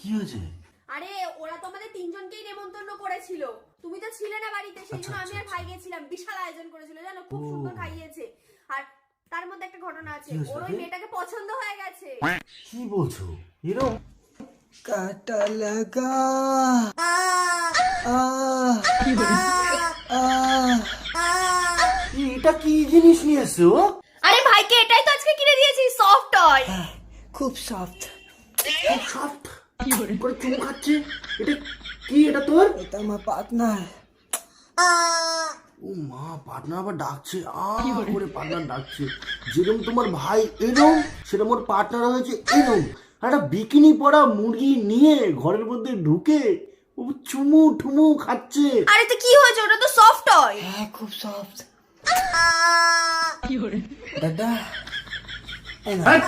কি হয়েছে? আরে ওরা তো আমাদের তিনজনকেই নেমন্তন্ন করেছিল, তুমি তো ছিলে না বাড়িতে, সেই জন্য আমি আর ভাই গেছিলাম। বিশাল আয়োজন করেছিল জানো, খুব সুন্দর খাইয়েছে। আর তার মধ্যে একটা ঘটনা আছে, ওর ওই মেয়েটাকে পছন্দ হয়ে গেছে। কি বলছো? এরকম কাটা লাগা এটা কি জিনিস নিয়ে এসছো? আরে ভাইকে এটাই তো আজকে কিনে দিয়েছি, সফট টয়। খুব সফট। সফট করে চুমু খাচ্ছে। এটা কি? এটা তোর? এটা আমার পার্টনার। ও মা, পার্টনার আবার ডাকছে। করে পার্টনার ডাকছে। যেরকম তোমার ভাই এরম, সেরকম ওর পার্টনার হয়েছে এরম। একটা বিকিনি পরা মুরগি নিয়ে ঘরের মধ্যে ঢুকে ও চুমু ঠুমু খাচ্ছে। আরে তো কি হয়েছে, ওটা তো সফট টয়। হ্যাঁ খুব সফট। দাদা হ্যাঁ?